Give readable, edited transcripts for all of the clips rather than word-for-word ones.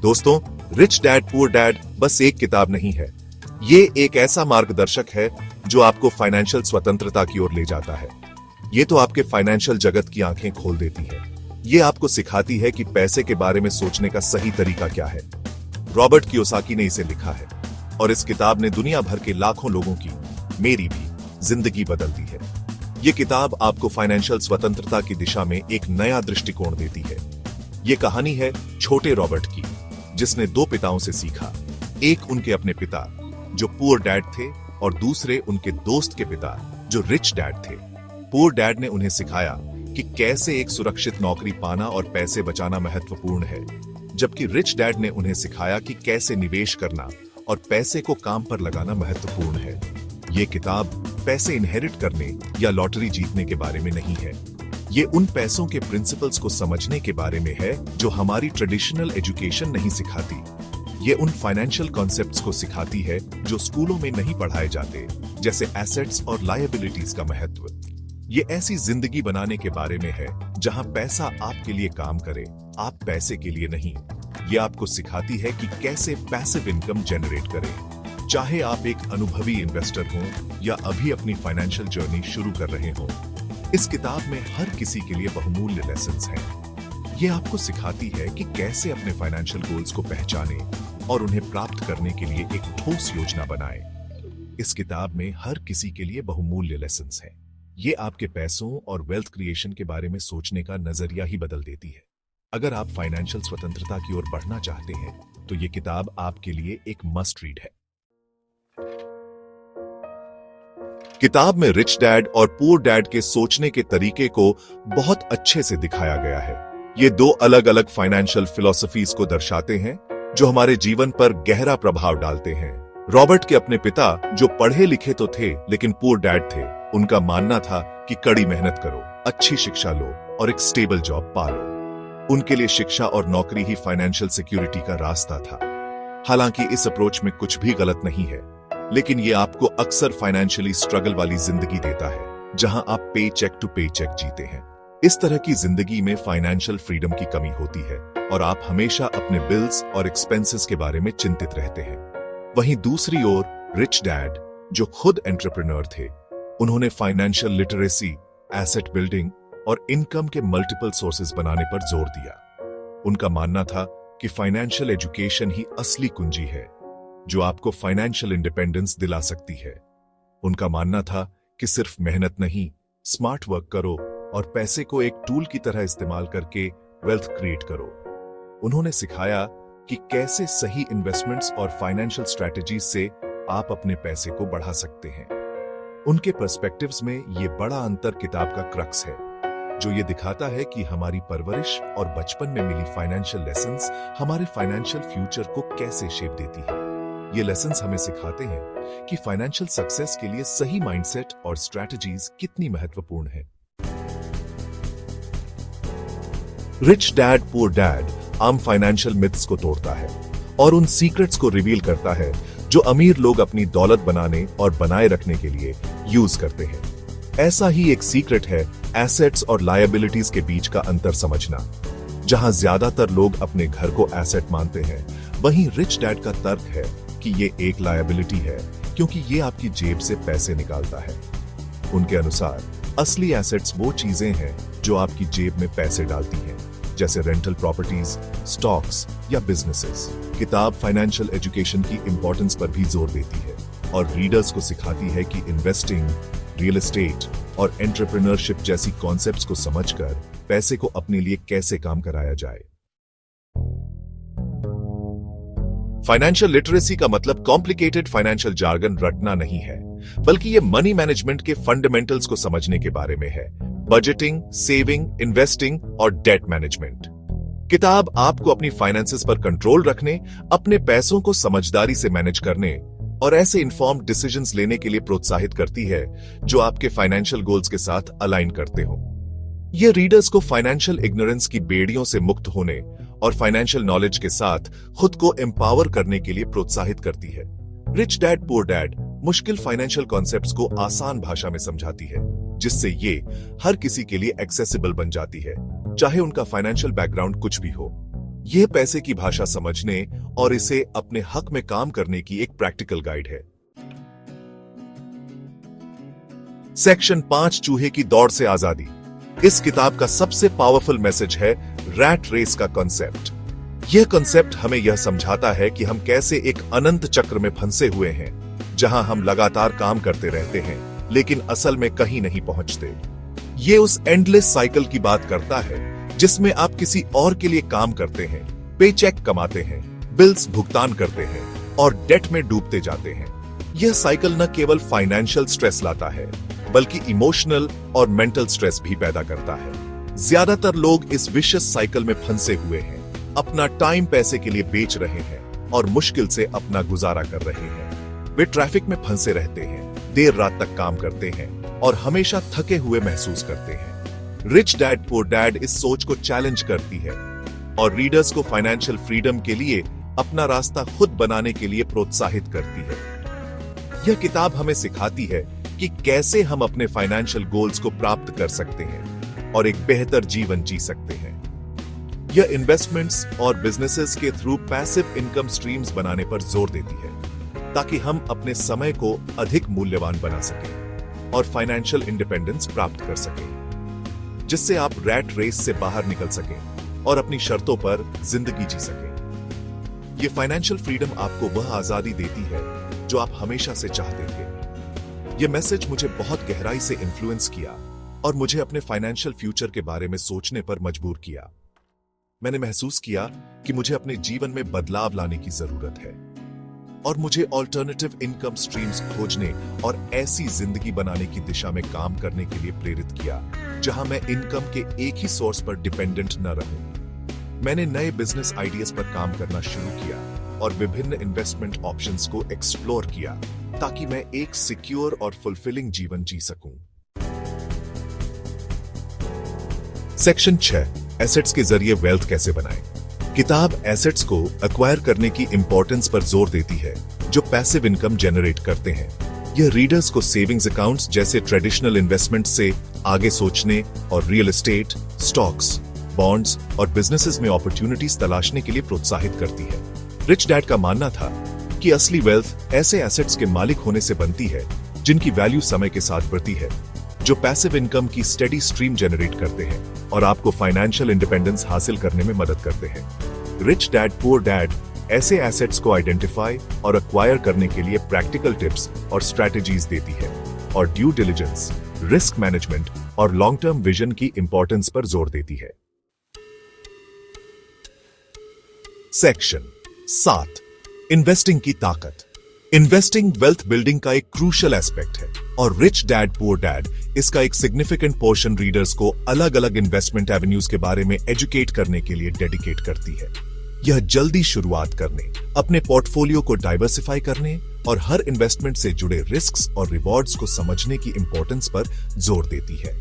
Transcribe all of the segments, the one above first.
दोस्तों, rich dad poor dad बस एक किताब नहीं है। ये एक ऐसा मार्गदर्शक है जो आपको फाइनेंशियल स्वतंत्रता की ओर ले जाता है। ये तो आपके फाइनेंशियल जगत की आंखें खोल देती है। ये आपको सिखाती है कि पैसे के बारे में सोचने का सही तरीका क्या है। रॉबर्ट कियोसाकी ने इसे लिखा है और इस किताब ने दुनिया भर के लाखों लोगों की, मेरी भी, जिंदगी बदल दी है। ये किताब आपको फाइनेंशियल स्वतंत्रता की दिशा में एक नया दृष्टिकोण देती है। ये कहानी है छोटे रॉबर्ट की, जिसने दो पिताओं से सीखा। एक उनके अपने पिता जो पुअर डैड थे और दूसरे उनके दोस्त के पिता जो रिच डैड थे। पुअर डैड ने उन्हें सिखाया कि कैसे एक सुरक्षित नौकरी पाना और पैसे बचाना महत्वपूर्ण है, जबकि रिच डैड ने उन्हें सिखाया कि कैसे निवेश करना और पैसे को काम पर लगाना महत्वपूर्ण है। ये किताब पैसे इनहेरिट करने या लॉटरी जीतने के बारे में नहीं है। ये उन पैसों के प्रिंसिपल्स को समझने के बारे में है जो हमारी ट्रेडिशनल एजुकेशन नहीं सिखाती। ये उन फाइनेंशियल कॉन्सेप्ट्स को सिखाती है जो स्कूलों में नहीं पढ़ाए जाते, जैसे एसेट्स और लायबिलिटीज का महत्व। ये ऐसी जिंदगी बनाने के बारे में है जहां पैसा आपके लिए काम करे, आप पैसे के लिए नहीं। ये आपको सिखाती है कि कैसे पैसिव इनकम जनरेट करें, चाहे आप एक अनुभवी इन्वेस्टर हों या अभी अपनी फाइनेंशियल जर्नी शुरू कर रहे हों। इस किताब में हर किसी के लिए बहुमूल्य लेसन्स हैं। ये आपको सिखाती है कि कैसे अपने फाइनेंशियल गोल्स को पहचाने और उन्हें प्राप्त करने के लिए एक ठोस योजना बनाए। इस किताब में हर किसी के लिए बहुमूल्य लेसन्स हैं। ये आपके पैसों और वेल्थ क्रिएशन के बारे में सोचने का नजरिया ही बदल देती है। अगर आप फाइनेंशियल स्वतंत्रता की ओर बढ़ना चाहते हैं तो ये किताब आपके लिए एक मस्ट रीड है। किताब में रिच डैड और पुअर डैड के सोचने के तरीके को बहुत अच्छे से दिखाया गया है। ये दो अलग अलग फाइनेंशियल फिलॉसफीज को दर्शाते हैं जो हमारे जीवन पर गहरा प्रभाव डालते हैं। रॉबर्ट के अपने पिता जो पढ़े लिखे तो थे लेकिन पुअर डैड थे, उनका मानना था कि कड़ी मेहनत करो, अच्छी शिक्षा लो और एक स्टेबल जॉब पालो। उनके लिए शिक्षा और नौकरी ही फाइनेंशियल सिक्योरिटी का रास्ता था। हालांकि इस अप्रोच में कुछ भी गलत नहीं है, लेकिन ये आपको अक्सर फाइनेंशियली स्ट्रगल वाली जिंदगी देता है, जहां आप पे चेक टू पे चेक जीते हैं। इस तरह की जिंदगी में फाइनेंशियल फ्रीडम की कमी होती है और आप हमेशा अपने बिल्स और एक्सपेंसेस के बारे में चिंतित रहते हैं। वहीं दूसरी ओर रिच डैड जो खुद एंटरप्रेन्योर थे, उन्होंने फाइनेंशियल लिटरेसी, एसेट बिल्डिंग और इनकम के मल्टीपल सोर्सेज बनाने पर जोर दिया। उनका मानना था कि फाइनेंशियल एजुकेशन ही असली कुंजी है जो आपको फाइनेंशियल इंडिपेंडेंस दिला सकती है। उनका मानना था कि सिर्फ मेहनत नहीं, स्मार्ट वर्क करो और पैसे को एक टूल की तरह इस्तेमाल करके वेल्थ क्रिएट करो। उन्होंने सिखाया कि कैसे सही इन्वेस्टमेंट्स और फाइनेंशियल स्ट्रैटेजीज से आप अपने पैसे को बढ़ा सकते हैं। उनके पर्सपेक्टिव्स में ये बड़ा अंतर किताब का क्रक्स है, जो ये दिखाता है कि हमारी परवरिश और बचपन में मिली फाइनेंशियल लेसन्स हमारे फाइनेंशियल फ्यूचर को कैसे शेप देती है। ये लेसन्स हमें सिखाते हैं कि फाइनेंशियल सक्सेस के लिए सही माइंडसेट और स्ट्रैटेजीज कितनी महत्वपूर्ण है। रिच डैड पुअर डैड आम फाइनेंशियल मिथ्स को तोड़ता है और उन सीक्रेट्स को रिवील करता है जो अमीर लोग अपनी दौलत बनाने और बनाए रखने के लिए यूज करते हैं। ऐसा ही एक सीक्रेट है एसेट्स और लायबिलिटीज के बीच का अंतर समझना। जहां ज्यादातर लोग अपने घर को एसेट मानते हैं, वहीं रिच डैड का तर्क है कि ये एक लायबिलिटी है क्योंकि ये आपकी जेब से पैसे निकालता है। उनके अनुसार असली एसेट्स वो चीजें हैं जो आपकी जेब में पैसे डालती हैं, जैसे रेंटल प्रॉपर्टीज, स्टॉक्स या बिजनेसेस। किताब फाइनेंशियल एजुकेशन की इंपॉर्टेंस पर भी जोर देती है और रीडर्स को सिखाती है कि इन्वेस्टिंग, रियल एस्टेट और एंटरप्रेन्योरशिप जैसी कॉन्सेप्ट्स को समझकर पैसे को अपने लिए कैसे काम कराया जाए। फाइनेंशियल लिटरेसी का मतलब कॉम्प्लिकेटेड फाइनेंशियल जार्गन रटना नहीं है, बल्कि ये मनी मैनेजमेंट के फंडामेंटल्स को समझने के बारे में है। बजटिंग, सेविंग, इन्वेस्टिंग और डेट मैनेजमेंट। किताब आपको अपनी फाइनेंसेस पर कंट्रोल रखने, अपने पैसों को समझदारी से मैनेज करने और ऐसे इन्फॉर्म्ड डिसीजंस लेने के लिए प्रोत्साहित करती है जो आपके फाइनेंशियल गोल्स के साथ अलाइन करते हो। ये रीडर्स को फाइनेंशियल इग्नोरेंस की बेड़ियों से मुक्त होने और फाइनेंशियल नॉलेज के साथ खुद को एम्पावर करने के लिए प्रोत्साहित करती है। रिच डैड पुअर डैड मुश्किल फाइनेंशियल कॉन्सेप्ट्स को आसान भाषा में समझाती है, जिससे ये हर किसी के लिए एक्सेसिबल बन जाती है, चाहे उनका फाइनेंशियल बैकग्राउंड कुछ भी हो। यह पैसे की भाषा समझने और इसे अपने हक में काम करने की एक प्रैक्टिकल गाइड है। सेक्शन 5 चूहे की दौड़ से आजादी। इस किताब का सबसे पावरफुल मैसेज है रैट रेस का कॉन्सेप्ट। यह कॉन्सेप्ट हमें यह समझाता है कि हम कैसे एक अनंत चक्र में फंसे हुए हैं, जहां हम लगातार काम करते रहते हैं लेकिन असल में कहीं नहीं पहुंचते। ये उस एंडलेस साइकिल की बात करता है जिसमें आप किसी और के लिए काम करते हैं, पेचेक कमाते हैं, बिल्स भुगतान करते हैं और डेट में डूबते जाते हैं। यह साइकिल न केवल फाइनेंशियल स्ट्रेस लाता है बल्कि इमोशनल और मेंटल स्ट्रेस भी पैदा करता है। ज्यादातर लोग इस विशियस साइकिल में फंसे हुए हैं, अपना टाइम पैसे के लिए बेच रहे हैं और मुश्किल से अपना गुजारा कर रहे हैं। वे ट्रैफिक में फंसे रहते हैं, देर रात तक काम करते हैं और हमेशा थके हुए महसूस करते हैं। रिच डैड पुअर डैड इस सोच को चैलेंज करती है और रीडर्स को फाइनेंशियल फ्रीडम के लिए अपना रास्ता खुद बनाने के लिए प्रोत्साहित करती है। यह किताब हमें सिखाती है कि कैसे हम अपने फाइनेंशियल गोल्स को प्राप्त कर सकते हैं और एक बेहतर जीवन जी सकते हैं। यह इन्वेस्टमेंट्स और बिजनेसेस के थ्रू पैसिव इनकम स्ट्रीम्स बनाने पर जोर देती है ताकि हम अपने समय को अधिक मूल्यवान बना सकें और फाइनेंशियल इंडिपेंडेंस प्राप्त कर सकें, जिससे आप रैट रेस से बाहर निकल सकें और अपनी शर्तों पर जिंदगी जी सकें। यह फाइनेंशियल फ्रीडम आपको वह आजादी देती है जो आप हमेशा से चाहते थे। यह मैसेज मुझे बहुत गहराई से इन्फ्लुएंस किया और मुझे अपने फाइनेंशियल फ्यूचर के बारे में सोचने पर मजबूर किया। मैंने महसूस किया कि मुझे अपने जीवन में बदलाव लाने की जरूरत है और मुझे ऑल्टरनेटिव इनकम स्ट्रीम्स खोजने और ऐसी जिंदगी बनाने की दिशा में काम करने के लिए प्रेरित किया जहां मैं इनकम के एक ही सोर्स पर डिपेंडेंट न रहूं। मैंने नए बिजनेस आइडियाज पर काम करना शुरू किया और विभिन्न इन्वेस्टमेंट ऑप्शंस को एक्सप्लोर किया ताकि मैं एक सिक्योर और फुलफिलिंग जीवन जी सकूं। सेक्शन 6 एसेट्स के जरिए वेल्थ कैसे बनाएं। किताब एसेट्स को एक्वायर करने की इंपॉर्टेंस पर जोर देती है जो पैसिव इनकम जनरेट करते हैं। यह रीडर्स को सेविंग्स अकाउंट्स जैसे ट्रेडिशनल इन्वेस्टमेंट से आगे सोचने और रियल एस्टेट, स्टॉक्स, बॉन्ड्स और बिजनेसेस में अपॉर्चुनिटीज तलाशने के लिए प्रोत्साहित करती है। रिच डैड का मानना था कि असली वेल्थ ऐसे एसेट्स के मालिक होने से बनती है जिनकी वैल्यू समय के साथ बढ़ती है, जो पैसिव इनकम की स्टेडी स्ट्रीम जनरेट करते हैं और आपको फाइनेंशियल इंडिपेंडेंस हासिल करने में मदद करते हैं। रिच डैड पुअर डैड ऐसे एसेट्स को आइडेंटिफाई और एक्वायर करने के लिए प्रैक्टिकल टिप्स और स्ट्रैटेजीज देती है और ड्यू डिलिजेंस, रिस्क मैनेजमेंट और लॉन्ग टर्म विजन की इंपॉर्टेंस पर जोर देती है। सेक्शन 7 इन्वेस्टिंग की ताकत। इन्वेस्टिंग वेल्थ बिल्डिंग का एक क्रूशियल एस्पेक्ट है और रिच डैड पुअर डैड इसका एक सिग्निफिकेंट पोर्शन रीडर्स को अलग अलग इन्वेस्टमेंट एवेन्यूज के बारे में एजुकेट करने के लिए डेडिकेट करती है। यह जल्दी शुरुआत करने, अपने पोर्टफोलियो को डाइवर्सिफाई करने और हर इन्वेस्टमेंट से जुड़े रिस्क्स और रिवॉर्ड्स को समझने की इंपॉर्टेंस पर जोर देती है।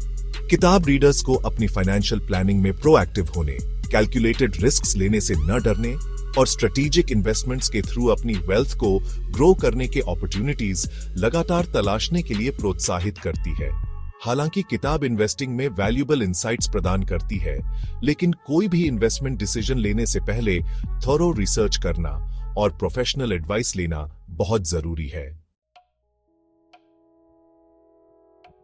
किताब रीडर्स को अपनी फाइनेंशियल प्लानिंग में प्रोएक्टिव होने, कैलकुलेटेड रिस्क्स लेने से न डरने और स्ट्रेटेजिक इन्वेस्टमेंट्स के थ्रू अपनी वेल्थ को ग्रो करने के अपॉर्चुनिटीज लगातार तलाशने के लिए प्रोत्साहित करती है। हालांकि किताब इन्वेस्टिंग में वैल्यूएबल इंसाइट्स प्रदान करती है, लेकिन कोई भी इन्वेस्टमेंट डिसीजन लेने से पहले थॉरो रिसर्च करना और प्रोफेशनल एडवाइस लेना बहुत जरूरी है।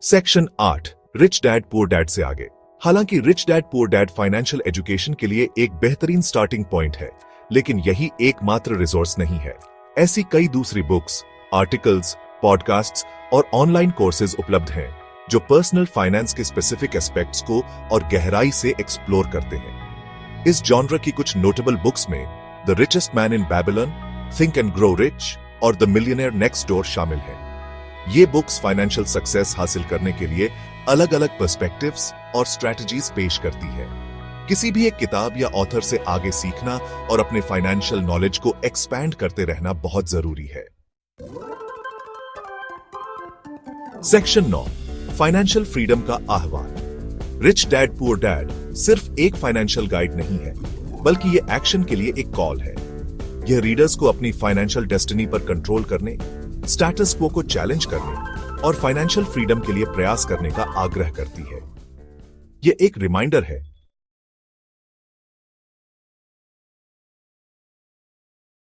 Section 8 rich dad poor dad से आगे। हालांकि rich dad poor dad financial education के लिए एक बेहतरीन स्टार्टिंग पॉइंट है, लेकिन यही एकमात्र रिसोर्स नहीं है। ऐसी कई दूसरी बुक्स, आर्टिकल्स, पॉडकास्ट्स और ऑनलाइन कोर्सेज उपलब्ध हैं जो पर्सनल फाइनेंस के स्पेसिफिक एस्पेक्ट्स को और गहराई से एक्सप्लोर करते हैं। इस जॉनर की कुछ नोटेबल बुक्स में the richest man in Babylon, think and grow rich और द मिलियनेयर नेक्स्ट डोर शामिल हैं। ये बुक्स फाइनेंशियल सक्सेस हासिल करने के लिए अलग अलग पर्सपेक्टिव्स और स्ट्रैटेजीज पेश करती है। किसी भी एक किताब या ऑथर से आगे सीखना और अपने फाइनेंशियल नॉलेज को एक्सपैंड करते रहना बहुत जरूरी है। सेक्शन 9 फाइनेंशियल फ्रीडम का आह्वान। रिच डैड पुअर डैड सिर्फ एक फाइनेंशियल गाइड नहीं है, बल्कि यह एक्शन के लिए एक कॉल है। यह रीडर्स को अपनी फाइनेंशियल डेस्टिनी पर कंट्रोल करने, स्टेटस क्वो को चैलेंज करने और फाइनेंशियल फ्रीडम के लिए प्रयास करने का आग्रह करती है। यह एक रिमाइंडर है